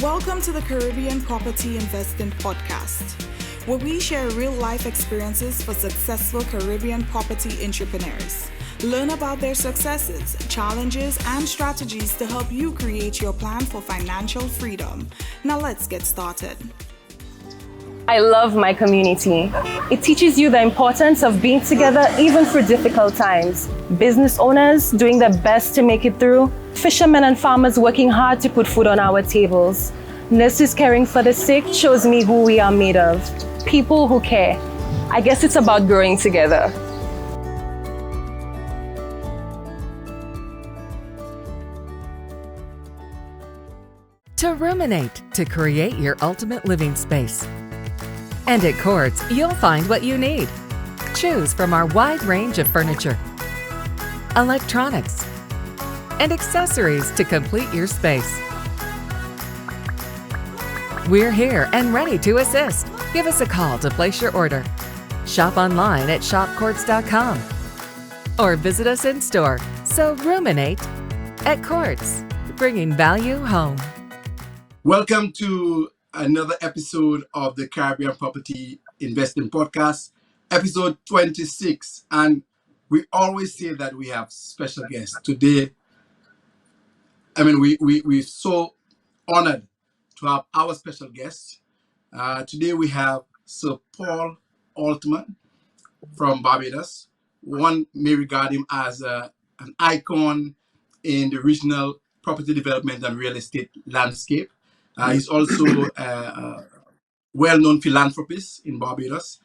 Welcome to the Caribbean Property Investing Podcast, where we share real-life experiences for successful Caribbean property entrepreneurs. Learn about their successes, challenges, and strategies to help you create your plan for financial freedom. Now let's get started. I love my community. It teaches you the importance of being together even through difficult times. Business owners doing their best to make it through. Fishermen and farmers working hard to put food on our tables. Nurses caring for the sick shows me who we are made of. People who care. I guess it's about growing together. To ruminate, to create your ultimate living space. And at Courts, you'll find what you need. Choose from our wide range of furniture, electronics, and accessories to complete your space. We're here and ready to assist. Give us a call to place your order. Shop online at shopcourts.com or visit us in store. So ruminate at Courts, bringing value home. Welcome to another episode of the Caribbean Property Investing Podcast, episode 26. And we always say that we have special guests. Today, we're so honored to have our special guest. Today we have Sir Paul Altman from Barbados. One may regard him as an icon in the regional property development and real estate landscape. He's also a well-known philanthropist in Barbados.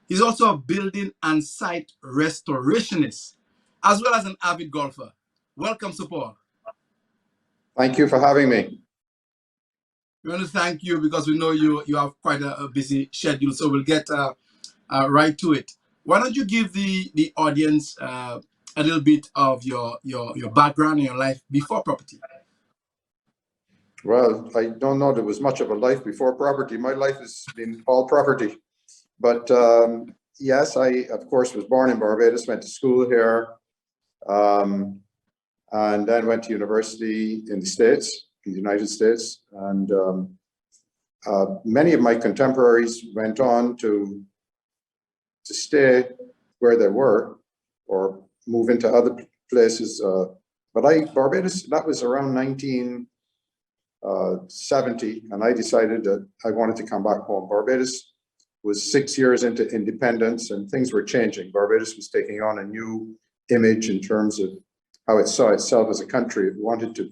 He's also a building and site restorationist, as well as an avid golfer. Welcome, Sir Paul. Thank you for having me. We want to thank you because we know you have quite a busy schedule, so we'll get right to it. Why don't you give the audience a little bit of your background and your life before property? Well, I don't know there was much of a life before property. My life has been all property. But yes, I, of course, was born in Barbados, went to school here, and then went to university in the States, in the United States. And many of my contemporaries went on to stay where they were or move into other places. But Barbados, that was around 1970, and I decided that I wanted to come back home. Barbados was 6 years into independence and things were changing. Barbados was taking on a new image in terms of how it saw itself as a country. It wanted to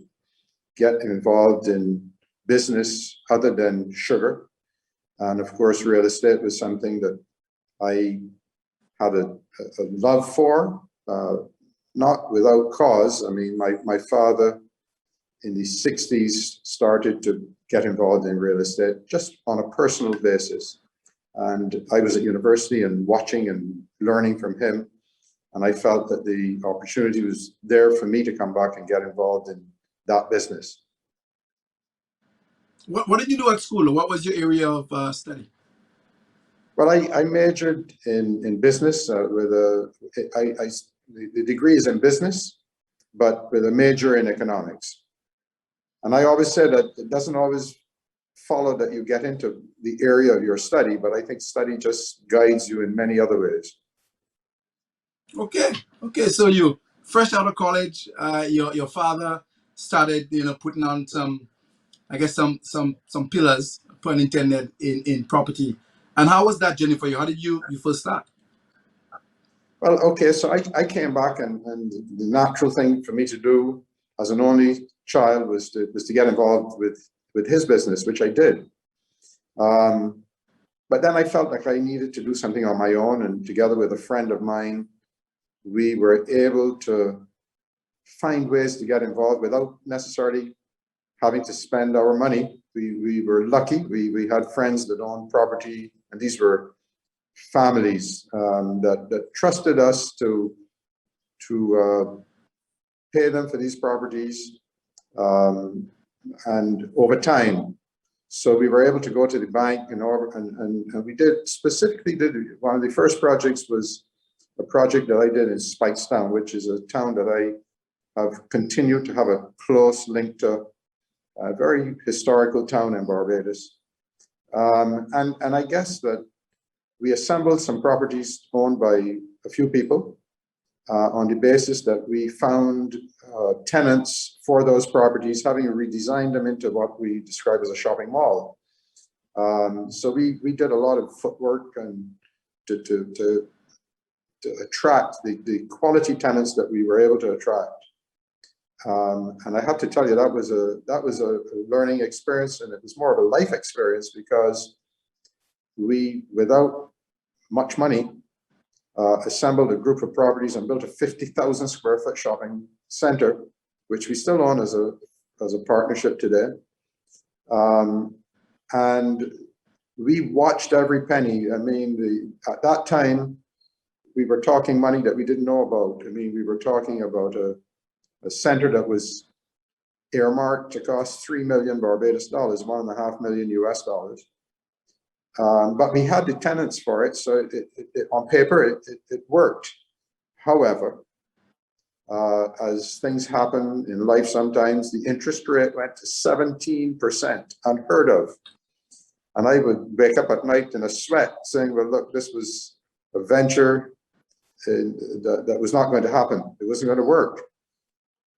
get involved in business other than sugar. And of course, real estate was something that I had a love for, not without cause. I mean, my father in the 60s started to get involved in real estate just on a personal basis. And I was at university and watching and learning from him. And I felt that the opportunity was there for me to come back and get involved in that business. What did you do at school? What was your area of study? Well, I majored in business the degree is in business, but with a major in economics. And I always say that it doesn't always follow that you get into the area of your study, but I think study just guides you in many other ways. Okay. So you fresh out of college, your father started, putting on some pillars, pun intended, in property. And how was that journey for you? How did you first start? Well, okay, so I came back and the natural thing for me to do as an only child was to get involved with his business, which I did. But then I felt like I needed to do something on my own, and together with a friend of mine, we were able to find ways to get involved without necessarily having to spend our money. We were lucky. We had friends that owned property, and these were families that trusted us to pay them for these properties, and over time. So we were able to go to the bank and we did one of the first projects was a project that I did in Spikestown, which is a town that I have continued to have a close link to a very historical town in Barbados. And I guess that we assembled some properties owned by a few people on the basis that we found tenants for those properties, having redesigned them into what we describe as a shopping mall. So we did a lot of footwork and to attract the quality tenants that we were able to attract. And I have to tell you, that was a learning experience, and it was more of a life experience, because we, without much money, assembled a group of properties and built a 50,000 square foot shopping center, which we still own as a partnership today. And we watched every penny. I mean, at that time, we were talking money that we didn't know about. I mean, we were talking about a center that was earmarked to cost $3 million Barbados dollars, $1.5 million US dollars. But we had the tenants for it, so on paper it worked. However, as things happen in life sometimes, the interest rate went to 17%, unheard of. And I would wake up at night in a sweat saying, well, look, this was a venture that was not going to happen. It wasn't going to work.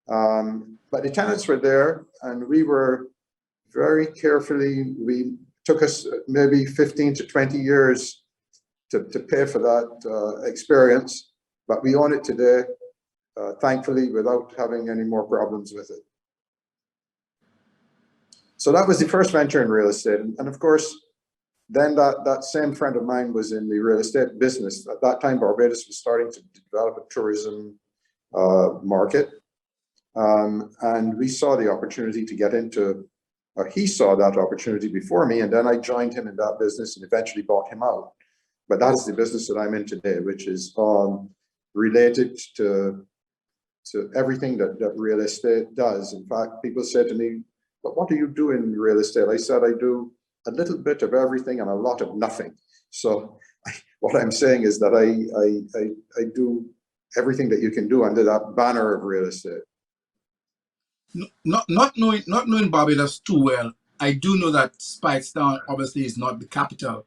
But the tenants were there, and we were very carefully, took us maybe 15 to 20 years to pay for that experience, but we own it today, thankfully, without having any more problems with it. So that was the first venture in real estate. And of course, then that same friend of mine was in the real estate business. At that time, Barbados was starting to develop a tourism market. And we saw the opportunity to get into, he saw that opportunity before me, and then I joined him in that business and eventually bought him out. But that is the business that I'm in today, which is related to everything that real estate does. In fact, people say to me, but what do you do in real estate? I said, I do a little bit of everything and a lot of nothing. So what I'm saying is that I do everything that you can do under that banner of real estate. Not knowing Barbados too well, I do know that Spikestown obviously is not the capital.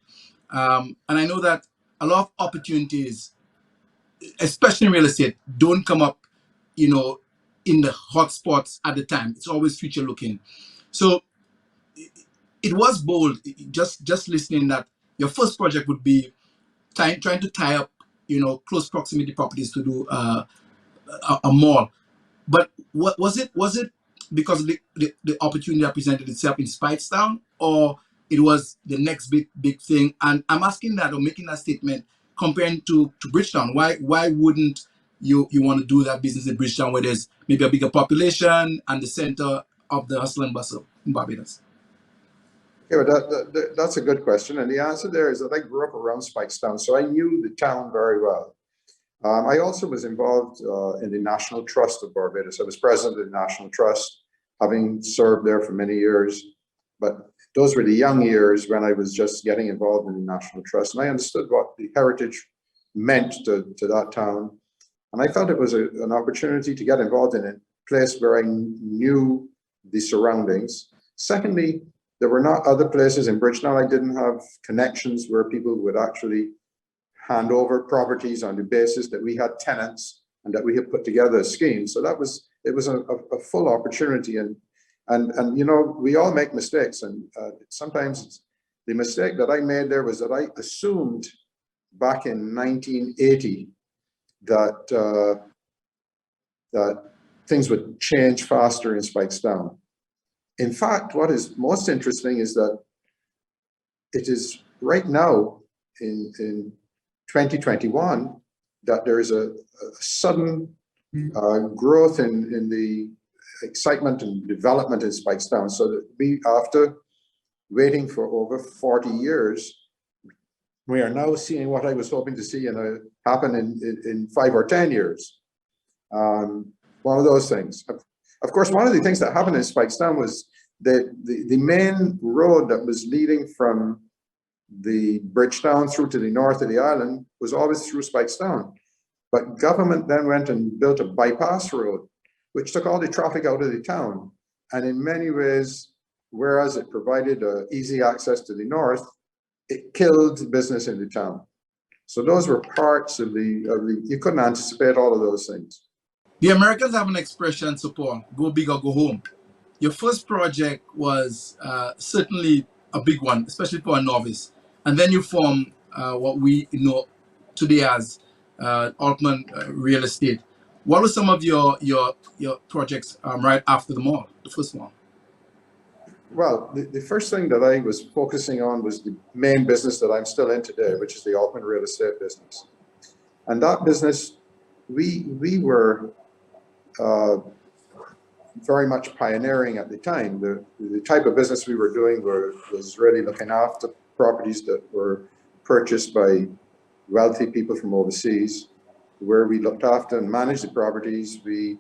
And I know that a lot of opportunities, especially in real estate, don't come up, in the hot spots at the time. It's always future looking. So it was bold, just listening that your first project would be trying to tie up, close proximity properties to do a mall. But what was it because the opportunity that presented itself in Spikestown, or it was the next big thing? And I'm asking that, or making that statement, comparing to Bridgetown. Why wouldn't you want to do that business in Bridgetown, where there's maybe a bigger population and the center of the hustle and bustle in Barbados? Yeah, but that's a good question. And the answer there is that I grew up around Spikestown, so I knew the town very well. I also was involved in the National Trust of Barbados. I was president of the National Trust, having served there for many years. But those were the young years when I was just getting involved in the National Trust. And I understood what the heritage meant to that town. And I felt it was an opportunity to get involved in a place where I knew the surroundings. Secondly, there were not other places in Bridgetown. I didn't have connections where people would actually hand over properties on the basis that we had tenants and that we had put together a scheme. So it was a full opportunity. And we all make mistakes. And sometimes the mistake that I made there was that I assumed back in 1980 that things would change faster in Spikestown. In fact, what is most interesting is that it is right now in 2021 that there is a sudden growth in the excitement and development in Spikestown. So that we, after waiting for over 40 years, we are now seeing what I was hoping to see happen in 5 or 10 years. One of those things. Of course, one of the things that happened in Spikestown was that the main road that was leading from the Bridgetown through to the north of the island was always through Spikestown. But government then went and built a bypass road, which took all the traffic out of the town. And in many ways, whereas it provided easy access to the north, it killed business in the town. So those were parts of you couldn't anticipate all of those things. The Americans have an expression, so Paul, go big or go home. Your first project was certainly a big one, especially for a novice. And then you formed what we know today as Altman Real Estate. What were some of your projects right after the mall, the first one? Well, the first thing that I was focusing on was the main business that I'm still in today, which is the Altman Real Estate business. And that business, we were very much pioneering at the time. The type of business we were doing was really looking after properties that were purchased by wealthy people from overseas, where we looked after and managed the properties. We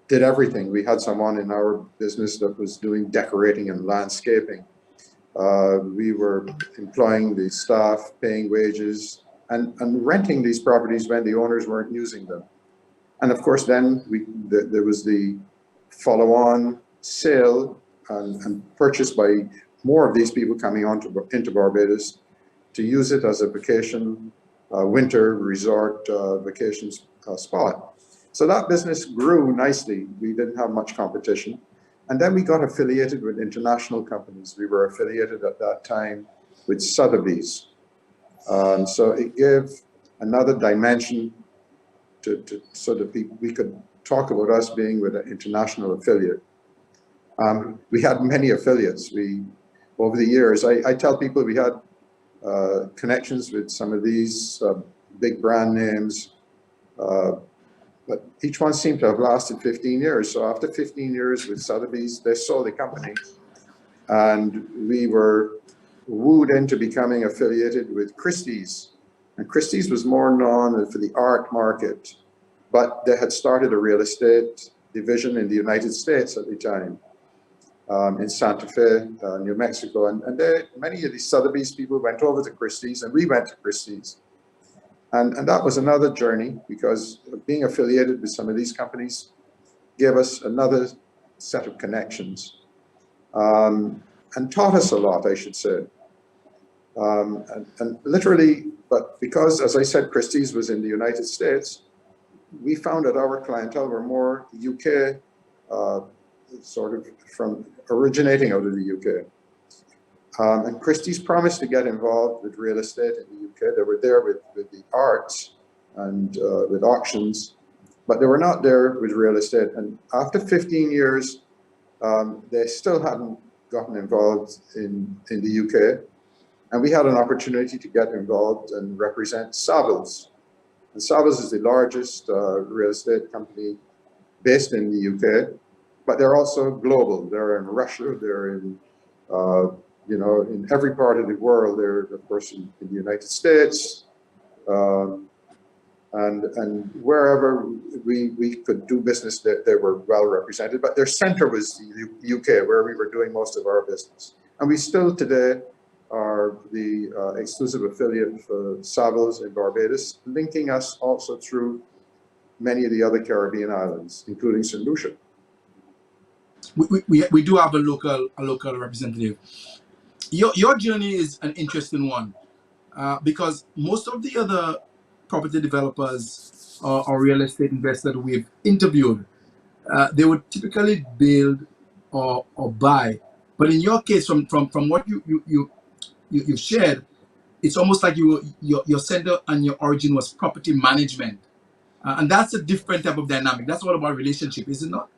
did everything. We had someone in our business that was doing decorating and landscaping. We were employing the staff, paying wages, and renting these properties when the owners weren't using them. And of course, then there was the follow-on sale and purchase by more of these people coming into Barbados to use it as a vacation, winter resort vacations spot. So that business grew nicely. We didn't have much competition. And then we got affiliated with international companies. We were affiliated at that time with Sotheby's. So it gave another dimension so that we could talk about us being with an international affiliate. We had many affiliates. Over the years, I tell people we had connections with some of these big brand names, but each one seemed to have lasted 15 years. So after 15 years with Sotheby's, they sold the company, and we were wooed into becoming affiliated with Christie's. And Christie's was more known for the art market, but they had started a real estate division in the United States at the time, in Santa Fe, New Mexico. And many of these Sotheby's people went over to Christie's, and we went to Christie's. And that was another journey, because being affiliated with some of these companies gave us another set of connections, and taught us a lot, I should say. And literally, but because, as I said, Christie's was in the United States, we found that our clientele were more UK, sort of from originating out of the UK. And Christie's promised to get involved with real estate in the UK. They were there with the arts and with auctions, but they were not there with real estate. And after 15 years, they still hadn't gotten involved in the UK. And we had an opportunity to get involved and represent Savills. And Savills is the largest real estate company based in the UK, but they're also global. They're in Russia, they're in, in every part of the world. They're, of course, in the United States, and wherever we could do business, they were well represented. But their center was the UK, where we were doing most of our business. And we still today are the exclusive affiliate for Savills in Barbados, linking us also through many of the other Caribbean islands, including St. Lucia. We do have a local representative. Your journey is an interesting one, because most of the other property developers or real estate investors we've interviewed, they would typically build or buy. But in your case, from what you've shared, it's almost like your center and your origin was property management, and that's a different type of dynamic. That's all about relationship, is it not?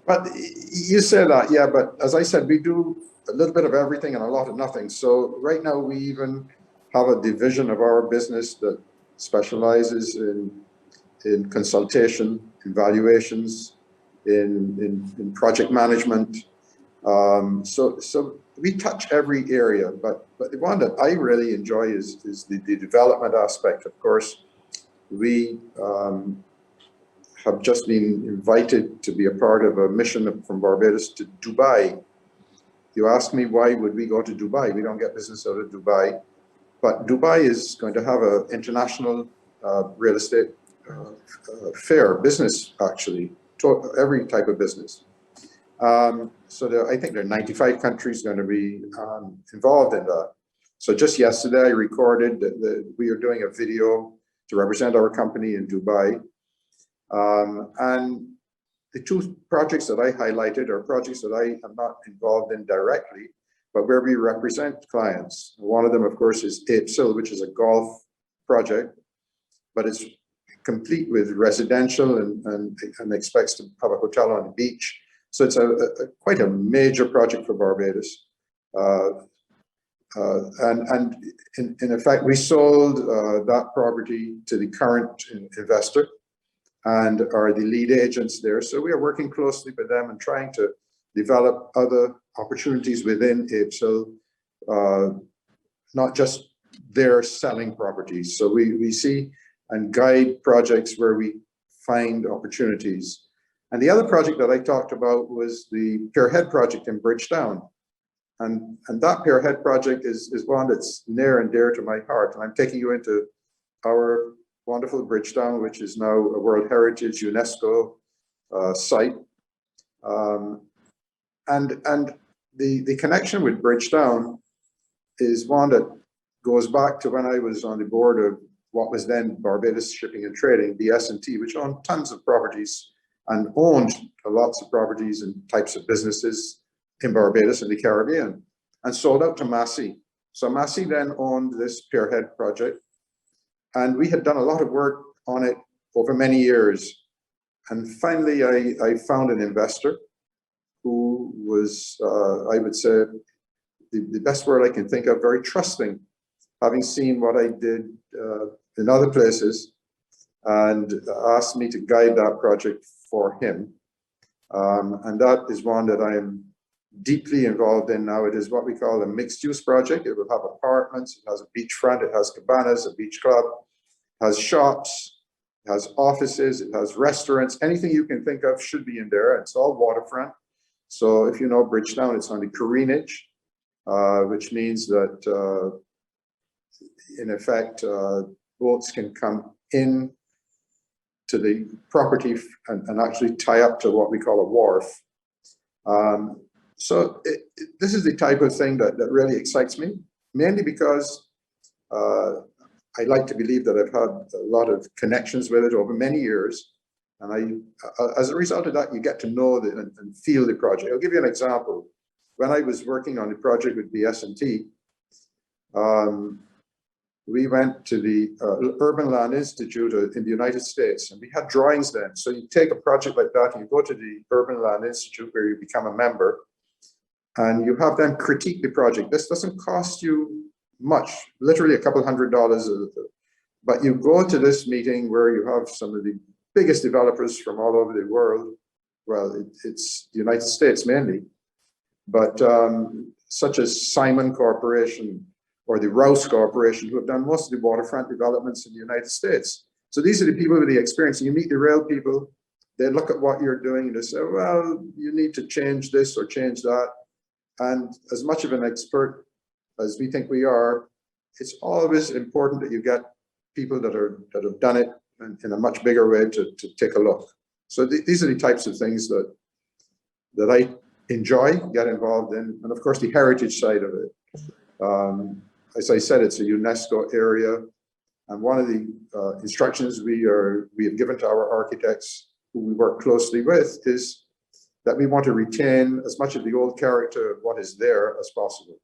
But you say that, yeah. But as I said, we do a little bit of everything and a lot of nothing. So right now we even have a division of our business that specializes in consultation, in valuations, in project management. So we touch every area, but the one that I really enjoy is the development aspect. Of course, we have just been invited to be a part of a mission from Barbados to Dubai. You ask me, why would we go to Dubai? We don't get business out of Dubai, but Dubai is going to have an international real estate fair, business actually, every type of business. I think there are 95 countries going to be involved in that. So just yesterday, I recorded that we are doing a video to represent our company in Dubai. And the two projects that I highlighted are projects that I am not involved in directly, but where we represent clients. One of them, of course, is Apsil, which is a golf project, but it's complete with residential and expects to have a hotel on the beach. So it's quite a major project for Barbados. And in effect, we sold that property to the current investor and are the lead agents there. So we are working closely with them and trying to develop other opportunities within Apsil, not just their selling properties. So we see and guide projects where we find opportunities. And the other project that I talked about was the Pierhead project in Bridgetown. And that Pierhead project is one that's near and dear to my heart. And I'm taking you into our wonderful Bridgetown, which is now a World Heritage UNESCO site. And the connection with Bridgetown is one that goes back to when I was on the board of what was then Barbados Shipping and Trading, BS&T, which owned tons of properties and owned lots of properties and types of businesses in Barbados and the Caribbean, and sold out to Massey. So Massey then owned this Pierhead project, and we had done a lot of work on it over many years. And finally, I found an investor who was, I would say, the best word I can think of, very trusting, having seen what I did in other places, and asked me to guide that project for him. And that is one that I am deeply involved in now. It is what we call a mixed-use project. It will have apartments, it has a beachfront, it has cabanas, a beach club, it has shops, it has offices, it has restaurants. Anything you can think of should be in there. It's all waterfront. So if you know Bridgetown, it's on the Careenage, which means that in effect, boats can come in to the property and actually tie up to what we call a wharf. So this is the type of thing that really excites me, mainly because I like to believe that I've had a lot of connections with it over many years. And as a result of that, you get to know and feel the project. I'll give you an example. When I was working on the project with BS&T, we went to the Urban Land Institute in the United States, and we had drawings then. So you take a project like that, and you go to the Urban Land Institute where you become a member, and you have them critique the project. This doesn't cost you much, literally a couple $100, but you go to this meeting where you have some of the biggest developers from all over the world. Well, it's the United States mainly, but such as Simon Corporation, or the Rouse Corporation, who have done most of the waterfront developments in the United States. So these are the people with the experience. You meet the real people, they look at what you're doing and they say, well, you need to change this or change that. And as much of an expert as we think we are, it's always important that you get people that have done it in a much bigger way to take a look. So these are the types of things that I enjoy, get involved in, and of course the heritage side of it. As I said, it's a UNESCO area, and one of the instructions we have given to our architects, who we work closely with, is that we want to retain as much of the old character of what is there as possible.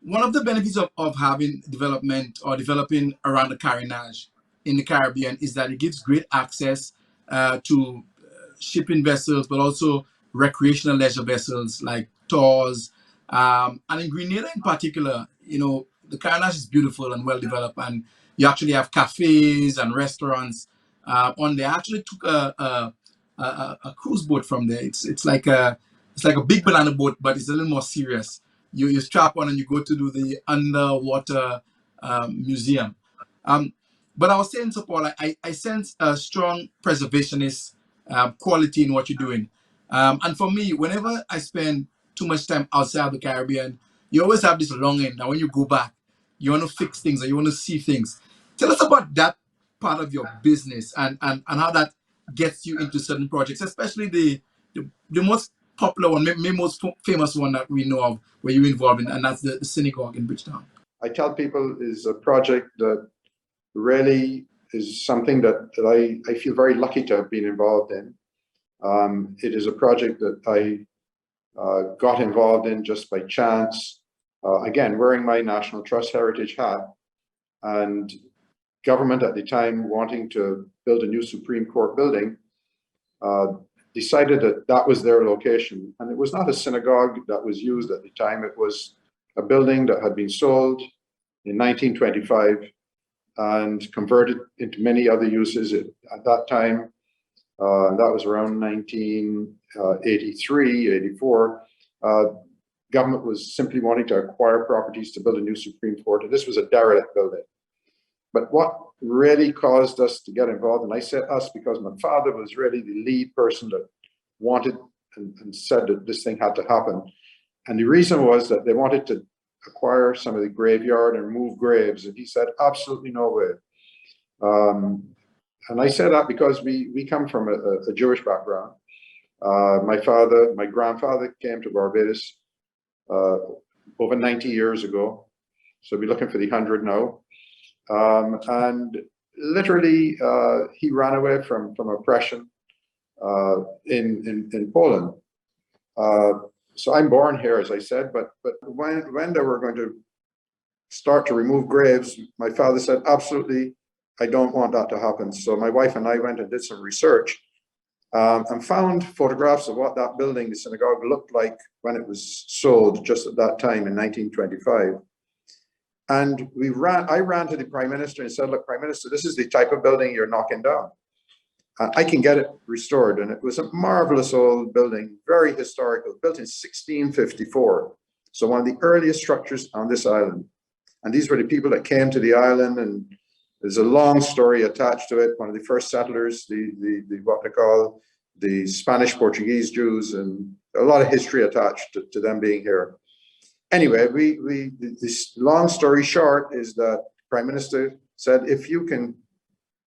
One of the benefits of having development or developing around the Careenage in the Caribbean is that it gives great access to shipping vessels, but also recreational leisure vessels like tours. And in Grenada in particular, you know, the Careenage is beautiful and well developed, and you actually have cafes and restaurants on there. I actually took a cruise boat from there. It's like a big banana boat, but it's a little more serious. You strap on and you go to do the underwater museum. But I was saying to Paul, I sense a strong preservationist quality in what you're doing. And for me, whenever I spend too much time outside the Caribbean, you always have this longing that when you go back, you want to fix things or you want to see things. Tell us about that part of your business and how that gets you into certain projects, especially the most popular one, maybe most famous one that we know of, where you're involved in, and that's the synagogue in Bridgetown. I tell people is a project that really is something that I feel very lucky to have been involved in. It is a project that I got involved in just by chance, again, wearing my National Trust Heritage hat, and government at the time wanting to build a new Supreme Court building, decided that that was their location. And it was not a synagogue that was used at the time. It was a building that had been sold in 1925 and converted into many other uses at that time. That was around 1983, 84. Government was simply wanting to acquire properties to build a new Supreme Court. And this was a derelict building. But what really caused us to get involved, and I said us because my father was really the lead person that wanted and said that this thing had to happen. And the reason was that they wanted to acquire some of the graveyard and move graves. And he said, absolutely no way. And I say that because we come from a Jewish background. My grandfather came to Barbados over 90 years ago. So we're looking for the 100 now. And literally, he ran away from oppression in Poland. So I'm born here, as I said, but when they were going to start to remove graves, my father said, absolutely, I don't want that to happen. So my wife and I went and did some research and found photographs of what that building, the synagogue, looked like when it was sold just at that time in 1925. And I ran to the Prime Minister and said, look, Prime Minister, this is the type of building you're knocking down. I can get it restored. And it was a marvelous old building, very historical, built in 1654. So one of the earliest structures on this island. And these were the people that came to the island, and there's a long story attached to it. One of the first settlers, the what they call the Spanish Portuguese Jews, and a lot of history attached to them being here. Anyway, this long story short is that Prime Minister said, if you can,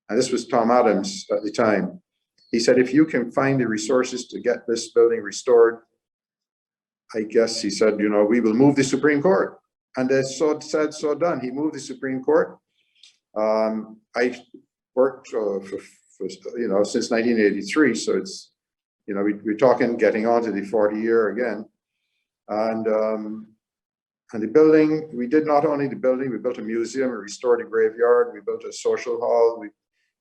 and this was Tom Adams at the time, he said, if you can find the resources to get this building restored, I guess he said, you know, we will move the Supreme Court. And they so said, so done. He moved the Supreme Court. I worked for you know, since 1983. So it's, you know, we're talking getting on to the 40 year again. And the building, we did not only the building, we built a museum, we restored a graveyard, we built a social hall, we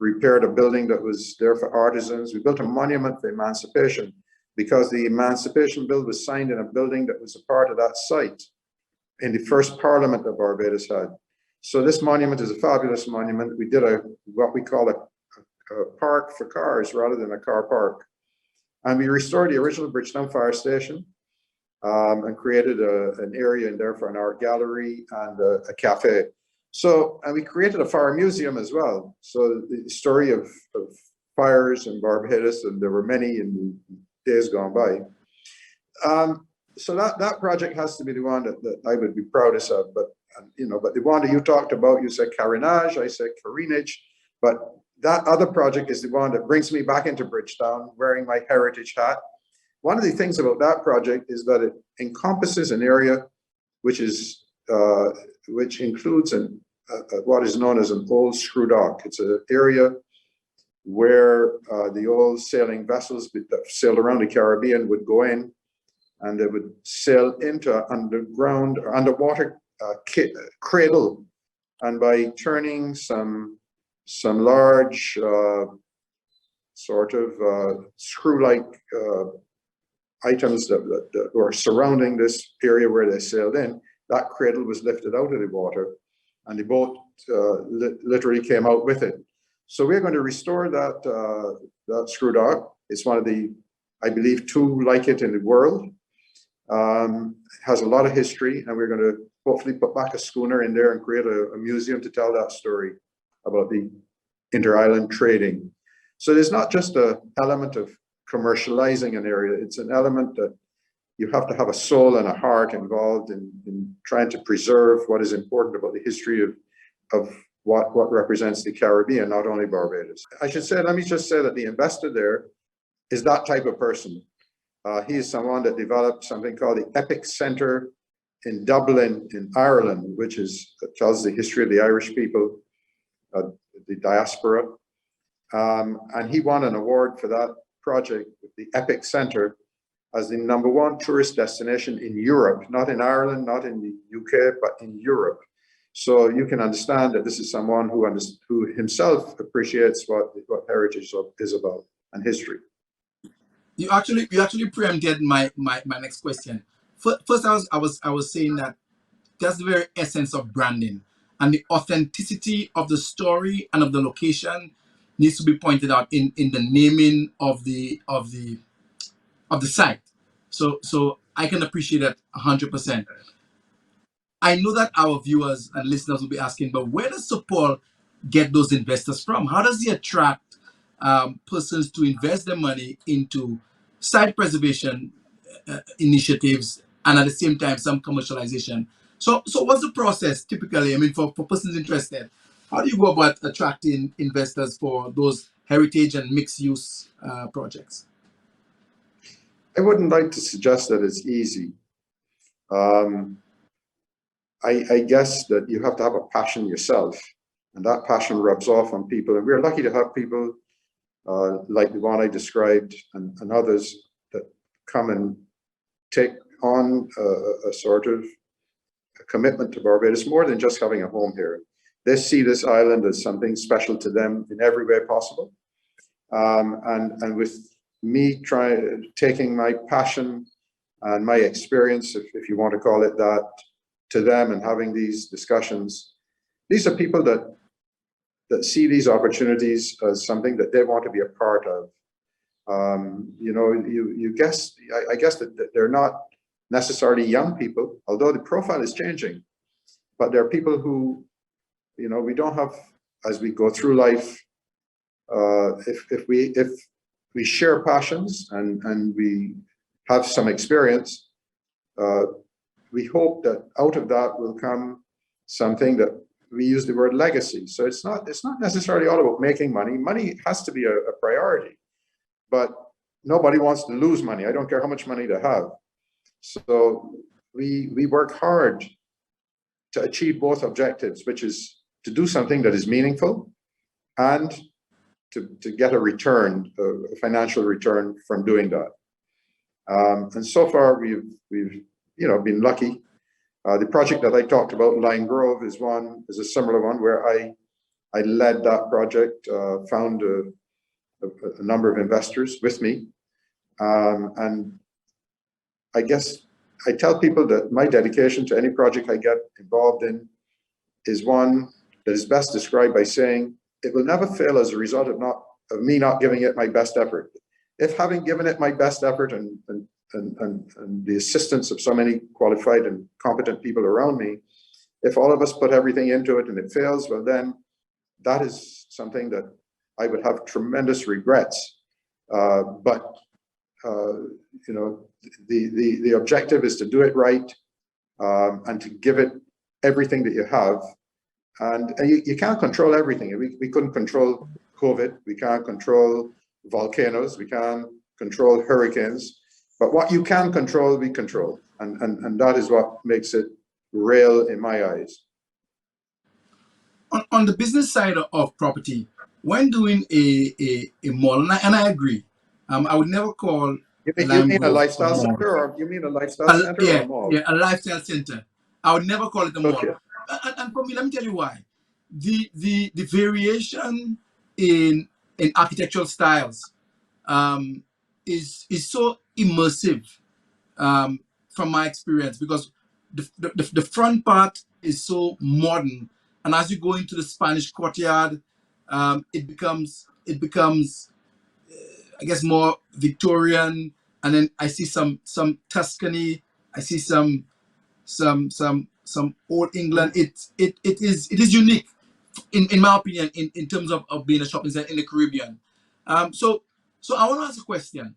repaired a building that was there for artisans, we built a monument for Emancipation, because the Emancipation Bill was signed in a building that was a part of that site in the first Parliament that Barbados had. So this monument is a fabulous monument. We did what we call a park for cars rather than a car park. And we restored the original Bridgetown Fire Station. And created an area in there for an art gallery and a cafe. So, and we created a fire museum as well. So the story of fires in Barbados, and there were many in the days gone by. So that project has to be the one that I would be proudest of. But you know, but the one that you talked about, you said carénage, I said carénage, but that other project is the one that brings me back into Bridgetown, wearing my heritage hat. One of the things about that project is that it encompasses an area which includes what is known as an old screw dock. It's an area where the old sailing vessels that sailed around the Caribbean would go in, and they would sail into underground or underwater cradle, and by turning some large sort of screw-like items that were surrounding this area where they sailed in, that cradle was lifted out of the water, and the boat literally came out with it. So we're going to restore that screw dock. It's one of the, I believe, 2 like it in the world. It has a lot of history, and we're going to hopefully put back a schooner in there and create a museum to tell that story about the inter-island trading. So there's not just an element of commercializing an area, it's an element that you have to have a soul and a heart involved in trying to preserve what is important about the history of what represents the Caribbean, not only Barbados. Let me just say that the investor there is that type of person. He is someone that developed something called the Epic Center in Dublin, in Ireland, which tells the history of the Irish people, the diaspora. And he won an award for that project with the Epic Center as the #1 tourist destination in Europe, not in Ireland, not in the UK, but in Europe. So you can understand that this is someone who himself appreciates what heritage is about and history. You actually preempted my next question. First, I was saying that that's the very essence of branding, and the authenticity of the story and of the location needs to be pointed out in the naming of the site. So I can appreciate that 100%. I know that our viewers and listeners will be asking, but where does Sir Paul get those investors from? How does he attract persons to invest their money into site preservation initiatives and at the same time some commercialization? So what's the process typically? I mean, for persons interested, how do you go about attracting investors for those heritage and mixed use projects? I wouldn't like to suggest that it's easy. I guess that you have to have a passion yourself, and that passion rubs off on people. And we're lucky to have people like the one I described and others that come and take on a sort of a commitment to Barbados, more than just having a home here. They see this island as something special to them in every way possible. And with me taking my passion and my experience, if you want to call it that, to them and having these discussions, these are people that see these opportunities as something that they want to be a part of. I guess that they're not necessarily young people, although the profile is changing, but there are people who, we don't have, as we go through life, if we share passions and we have some experience, we hope that out of that will come something that we use the word legacy. So it's not necessarily all about making money. Money has to be a priority, but nobody wants to lose money. I don't care how much money they have. So we work hard to achieve both objectives, which is to do something that is meaningful and to get a return, a financial return from doing that. And so far we've been lucky. The project that I talked about, Lime Grove, is a similar one where I led that project, found a number of investors with me. And I guess I tell people that my dedication to any project I get involved in is one that is best described by saying it will never fail as a result of me not giving it my best effort. If having given it my best effort and the assistance of so many qualified and competent people around me, if all of us put everything into it and it fails, well then that is something that I would have tremendous regrets. But the objective is to do it right and to give it everything that you have. And you can't control everything. We couldn't control COVID. We can't control volcanoes. We can't control hurricanes. But what you can control, we control. And that is what makes it real in my eyes. On the business side of property, when doing a mall, and I agree, I would never call You mean a lifestyle center, or you mean a lifestyle center or a mall? Yeah, a lifestyle center. I would never call it a mall. Okay. And for me, let me tell you why. The variation in architectural styles is so immersive from my experience, because the front part is so modern, and as you go into the Spanish courtyard, it becomes I guess more Victorian, and then I see some Tuscany, I see some old England. It is unique in my opinion in terms of being a shopping center in the Caribbean. So I want to ask a question.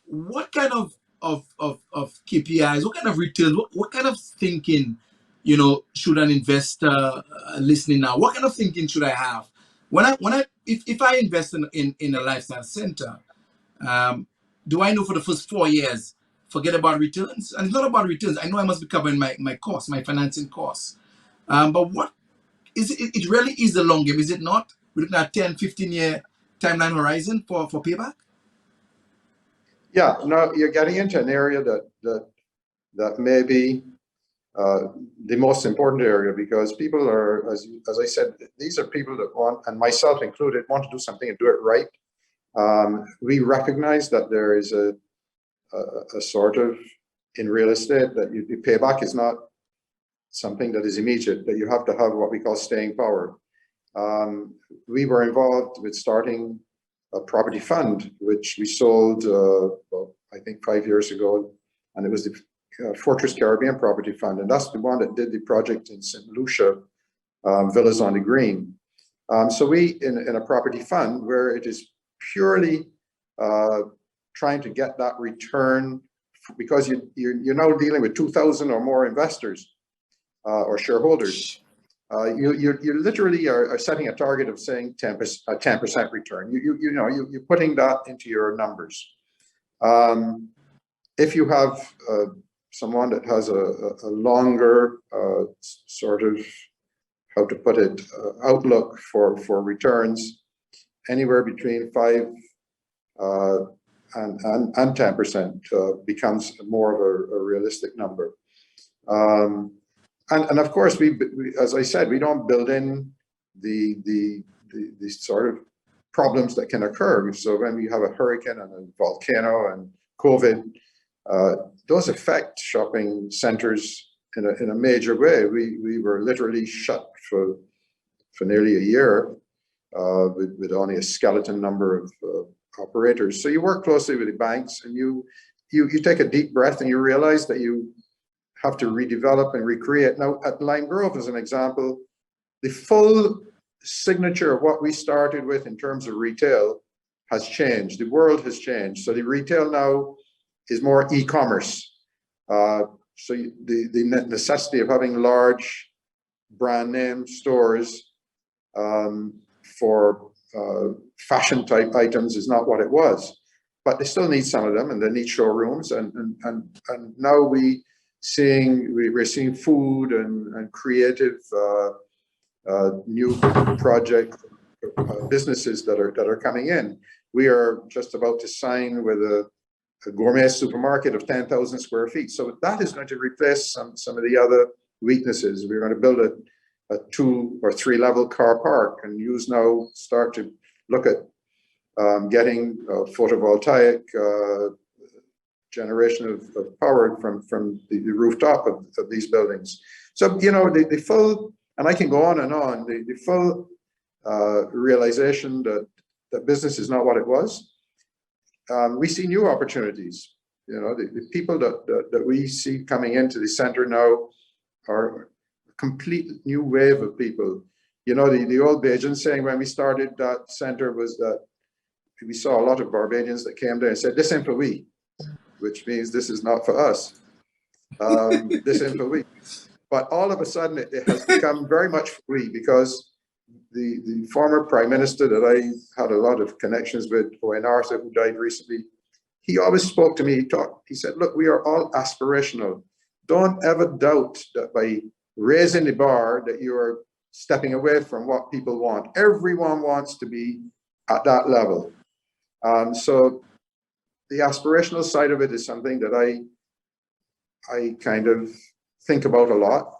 What kind of KPIs, what kind of returns, what kind of thinking should an investor listening now, what kind of thinking should I have if I invest in a lifestyle center? Do I know for the first 4 years, forget about returns? And it's not about returns. I know I must be covering my costs, my financing costs. But what is it? It really is the long game, is it not? We're looking at 10, 15-year timeline horizon for payback. Yeah, no, you're getting into an area that may be the most important area, because people are, as I said, these are people that want, and myself included, want to do something and do it right. We recognize that there is a sort of, in real estate, that the payback is not something that is immediate, that you have to have what we call staying power. We were involved with starting a property fund, which we sold, well, I think 5 years ago, and it was the Fortress Caribbean Property Fund, and that's the one that did the project in St. Lucia, Villas on the Green. So we, in a property fund where it is purely trying to get that return, because you're now dealing with 2,000 or more investors or shareholders. You literally are setting a target of saying 10% return. You're putting that into your numbers. If you have someone that has a longer sort of, how to put it, outlook for returns, anywhere between 5 and 10% becomes more of a realistic number. And of course, we, as I said, we don't build in the sort of problems that can occur. So when we have a hurricane and a volcano and COVID, those affect shopping centers in a major way. We were literally shut for nearly a year with only a skeleton number of operators. So you work closely with the banks, and you take a deep breath, and you realize that you have to redevelop and recreate. Now, at Lime Grove, as an example, the full signature of what we started with in terms of retail has changed. The world has changed. So the retail now is more e-commerce. So the necessity of having large brand name stores for fashion type items is not what it was. But they still need some of them, and they need showrooms. And now we're seeing food and creative new project businesses that are coming in. We are just about to sign with a gourmet supermarket of 10,000 square feet. So that is going to replace some of the other weaknesses. We're going to build a 2 or 3 level car park, and start to look at getting photovoltaic generation of power from the rooftop of these buildings. So, the full, and I can go on and on, the full realization that business is not what it was. We see new opportunities. The people that we see coming into the center now are a complete new wave of people. The old Bajan saying when we started that center was that we saw a lot of Barbadians that came there and said, "This ain't for we," which means this is not for us. This ain't for we. But all of a sudden, it has become very much for we, because the former prime minister that I had a lot of connections with, Owen Arthur, who died recently, he always spoke to me. He said, "Look, we are all aspirational. Don't ever doubt that by raising the bar that you are stepping away from what people want. Everyone wants to be at that level." So the aspirational side of it is something that I kind of think about a lot.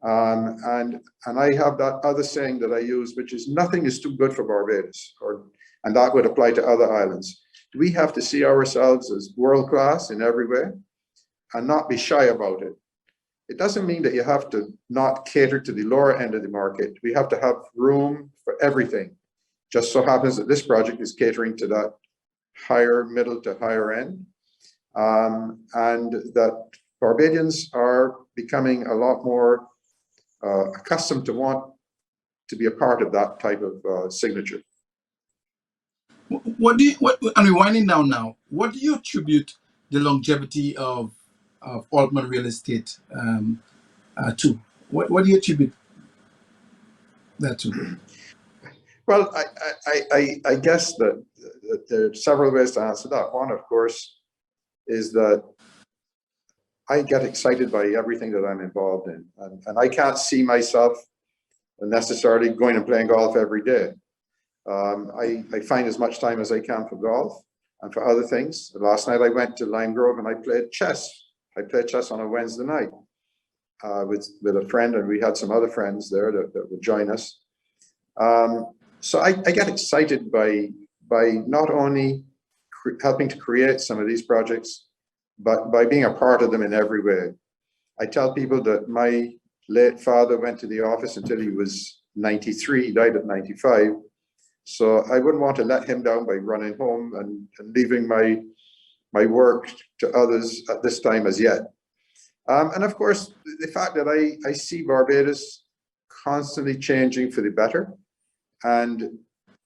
And I have that other saying that I use, which is nothing is too good for Barbados, and that would apply to other islands. We have to see ourselves as world-class in every way and not be shy about it. It doesn't mean that you have to not cater to the lower end of the market. We have to have room for everything. Just so happens that this project is catering to that higher, middle to higher end, and that Barbadians are becoming a lot more accustomed to want to be a part of that type of signature. And we're winding down now. What do you attribute the longevity of Altman Real Estate to? What do you attribute that to? Well, I guess that there are several ways to answer that. One, of course, is that I get excited by everything that I'm involved in, and I can't see myself necessarily going and playing golf every day. I find as much time as I can for golf and for other things. Last night I went to Lime Grove and I played chess. I played chess on a Wednesday night with a friend, and we had some other friends there that would join us. So I get excited by not only helping to create some of these projects, but by being a part of them in every way. I tell people that my late father went to the office until he was 93, he died at 95. So I wouldn't want to let him down by running home and leaving my work to others at this time as yet. And of course, the fact that I see Barbados constantly changing for the better. And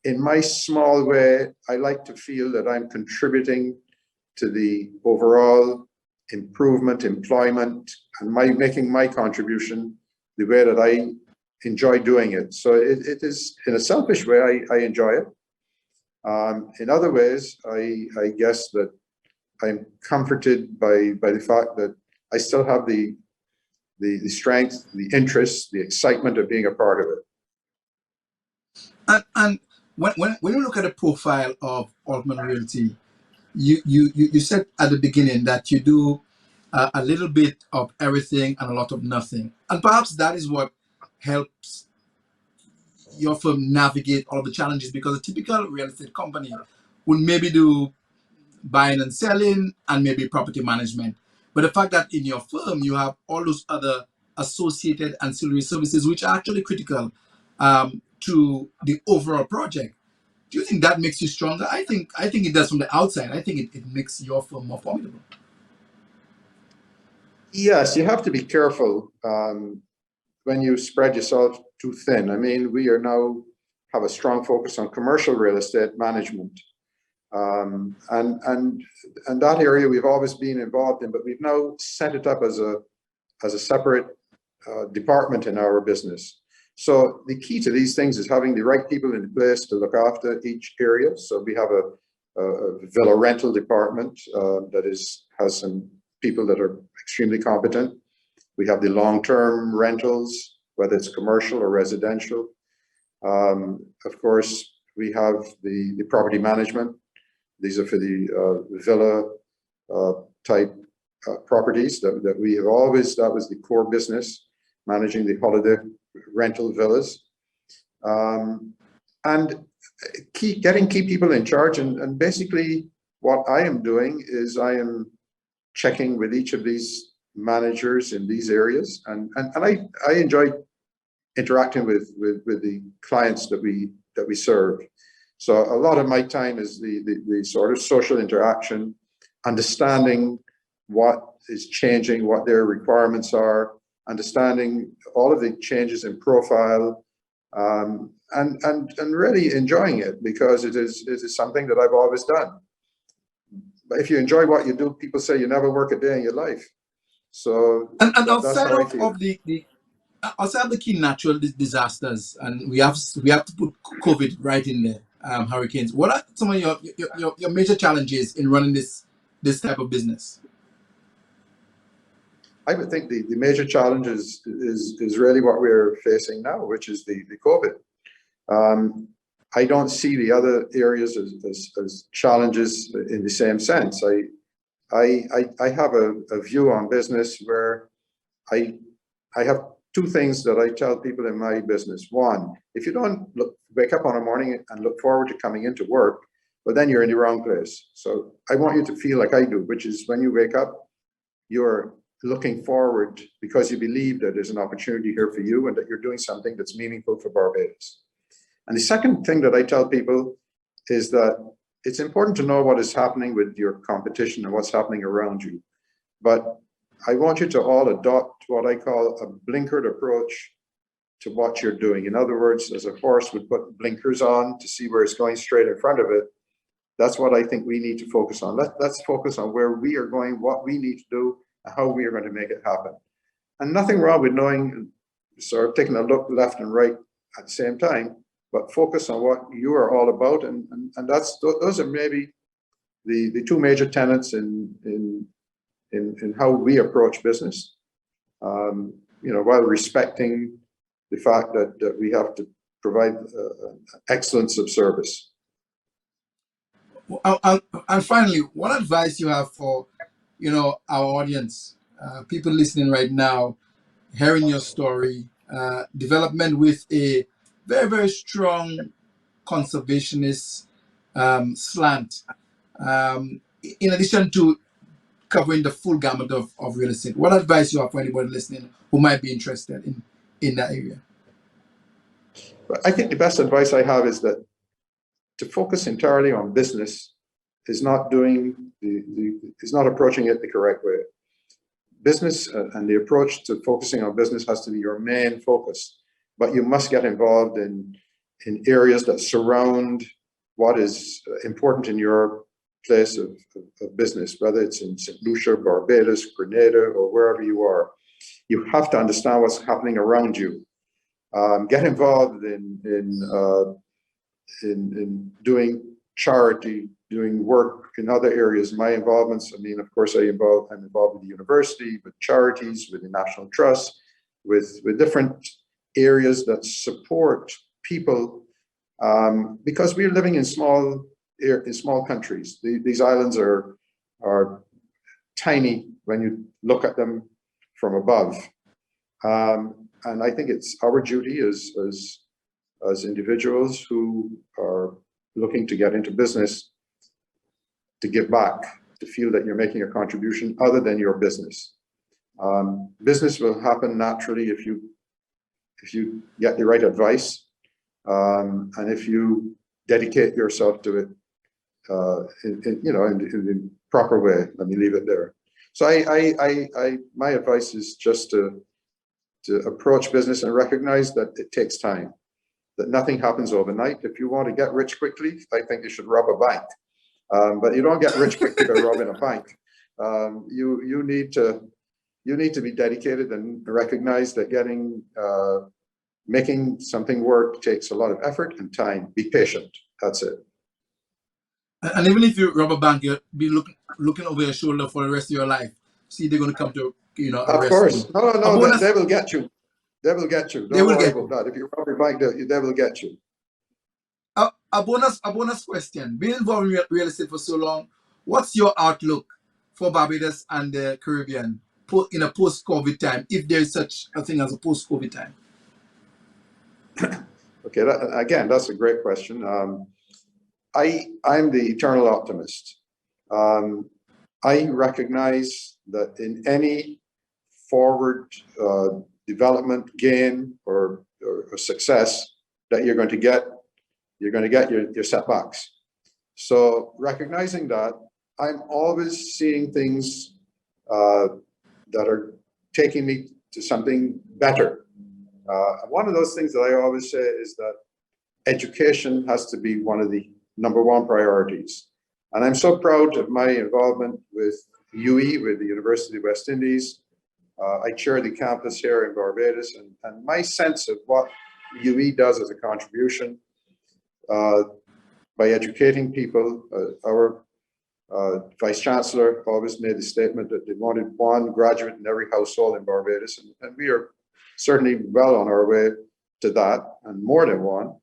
in my small way, I like to feel that I'm contributing to the overall improvement, employment, and making my contribution the way that I enjoy doing it. So it is, in a selfish way, I enjoy it. In other ways, I guess that I'm comforted by the fact that I still have the strength, the interest, the excitement of being a part of it. And when you look at the profile of Altman Realty, you said at the beginning that you do a little bit of everything and a lot of nothing, and perhaps that is what helps your firm navigate all the challenges, because a typical real estate company would maybe do buying and selling and maybe property management, but the fact that in your firm you have all those other associated ancillary services which are actually critical to the overall project. Do you think that makes you stronger? I think it does from the outside. I think it makes your firm more formidable. Yes, you have to be careful when you spread yourself too thin. I mean, we are now have a strong focus on commercial real estate management. And that area we've always been involved in, but we've now set it up as a separate department in our business. So the key to these things is having the right people in place to look after each area. So we have a villa rental department that has some people that are extremely competent. We have the long-term rentals, whether it's commercial or residential. Of course, we have the property management. These are for the villa type properties that we have always, that was the core business, managing the holiday rental villas. And getting key people in charge. And basically what I am doing is I am checking with each of these managers in these areas. And I enjoy interacting with the clients that we serve. So a lot of my time is the sort of social interaction, understanding what is changing, what their requirements are, understanding all of the changes in profile, and really enjoying it, because it is something that I've always done. But if you enjoy what you do, people say you never work a day in your life. So and that's outside how I of feel. outside of the key natural disasters, and we have to put COVID right in there, hurricanes. What are some of your major challenges in running this type of business? I would think the major challenge is really what we're facing now, which is the COVID. I don't see the other areas as challenges in the same sense. I have a view on business where I have two things that I tell people in my business. One, if you don't wake up on a morning and look forward to coming into work, well, then you're in the wrong place. So I want you to feel like I do, which is when you wake up, you're looking forward because you believe that there's an opportunity here for you and that you're doing something that's meaningful for Barbados. And the second thing that I tell people is that it's important to know what is happening with your competition and what's happening around you. But I want you to all adopt what I call a blinkered approach to what you're doing. In other words, as a horse would put blinkers on to see where it's going straight in front of it. That's what I think we need to focus on. Let's focus on where we are going, what we need to do, and how we are going to make it happen. And nothing wrong with knowing sort of taking a look left and right at the same time, but focus on what you are all about. And those are maybe the two major tenets in how we approach business. While respecting the fact that we have to provide excellence of service. And finally, what advice you have for, our audience, people listening right now, hearing your story, development with a very, very strong conservationist slant, in addition to covering the full gamut of real estate. What advice you have for anybody listening who might be interested in that area? I think the best advice I have is that to focus entirely on business is not approaching it the correct way. Business and the approach to focusing on business has to be your main focus, but you must get involved in areas that surround what is important in your place of business, whether it's in St. Lucia, Barbados, Grenada, or wherever you are. You have to understand what's happening around you. Get involved in doing charity, doing work in other areas. My involvements, of course, I'm involved with the university, with charities, with the National Trust, with different areas that support people, because we're living in small countries. These islands are tiny when you look at them from above. And I think it's our duty as individuals who are looking to get into business to give back, to feel that you're making a contribution other than your business. Business will happen naturally if you get the right advice, and if you dedicate yourself to it in the proper way. Let me leave it there. So my advice is just to approach business and recognize that it takes time, that nothing happens overnight. If you want to get rich quickly, I think you should rob a bank. But you don't get rich quickly by robbing a bank. You need to be dedicated and recognize that making something work takes a lot of effort and time. Be patient. That's it. And even if you rob a bank, you'll be looking over your shoulder for the rest of your life. See, they're going to come to Of course. No. They will get you. They will get you. Don't worry about that. If you rob a bank, they will get you. A bonus question. Being involved in real estate for so long, what's your outlook for Barbados and the Caribbean in a post-COVID time, if there is such a thing as a post-COVID time? Okay, that's a great question. I'm the eternal optimist. I recognize that in any forward development, gain, or success that you're going to get your setbacks. So recognizing that, I'm always seeing things that are taking me to something better. One of those things that I always say is that education has to be one of the number one priorities. And I'm so proud of my involvement with UE, with the University of West Indies. I chair the campus here in Barbados, and my sense of what UE does as a contribution by educating people. Our Vice Chancellor always made the statement that they wanted one graduate in every household in Barbados, and we are certainly well on our way to that, and more than one.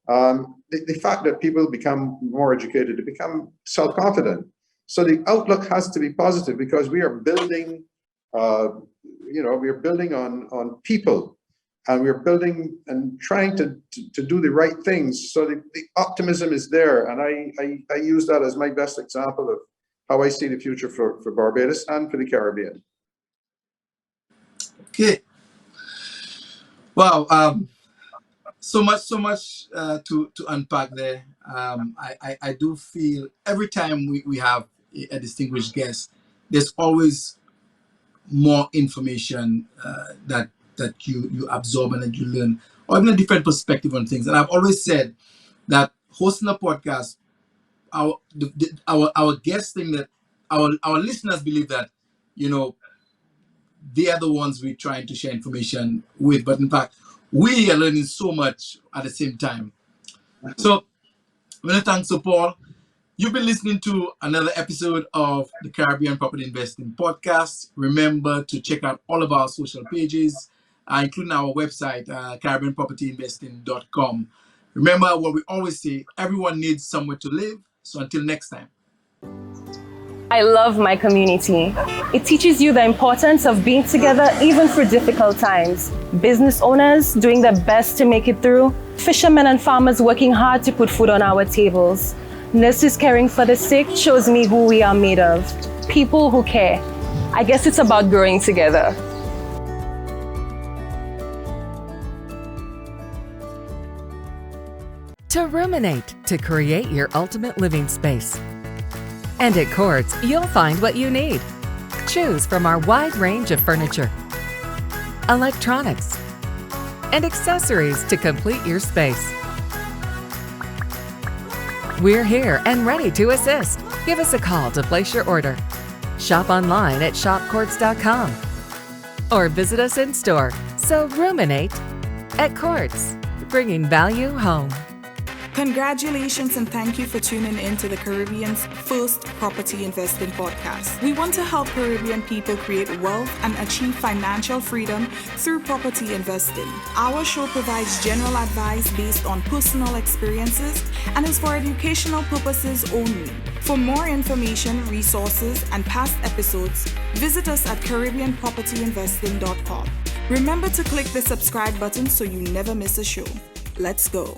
The fact that people become more educated, they become self-confident. So the outlook has to be positive, because we are building, we are building on people, and we're building and trying to do the right things. So the optimism is there, and I use that as my best example of how I see the future for Barbados and for the Caribbean. Okay. Wow. So much to unpack there. I do feel every time we have a distinguished guest, there's always more information that you absorb and that you learn, or even a different perspective on things. And I've always said that hosting a podcast, our guests think that our listeners believe that they are the ones we're trying to share information with. But in fact, we are learning so much at the same time. So, many thanks to Paul. You've been listening to another episode of the Caribbean Property Investing Podcast. Remember to check out all of our social pages, including our website, caribbeanpropertyinvesting.com. Remember what we always say, everyone needs somewhere to live. So until next time. I love my community. It teaches you the importance of being together even for difficult times. Business owners doing their best to make it through. Fishermen and farmers working hard to put food on our tables. Nurses caring for the sick shows me who we are made of. People who care. I guess it's about growing together. To ruminate, to create your ultimate living space. And at Courts, you'll find what you need. Choose from our wide range of furniture, electronics, and accessories to complete your space. We're here and ready to assist. Give us a call to place your order. Shop online at shopcourts.com or visit us in store. So ruminate at Courts, bringing value home. Congratulations and thank you for tuning in to the Caribbean's first property investing podcast. We want to help Caribbean people create wealth and achieve financial freedom through property investing. Our show provides general advice based on personal experiences and is for educational purposes only. For more information, resources, and past episodes, visit us at caribbeanpropertyinvesting.com. Remember to click the subscribe button so you never miss a show. Let's go.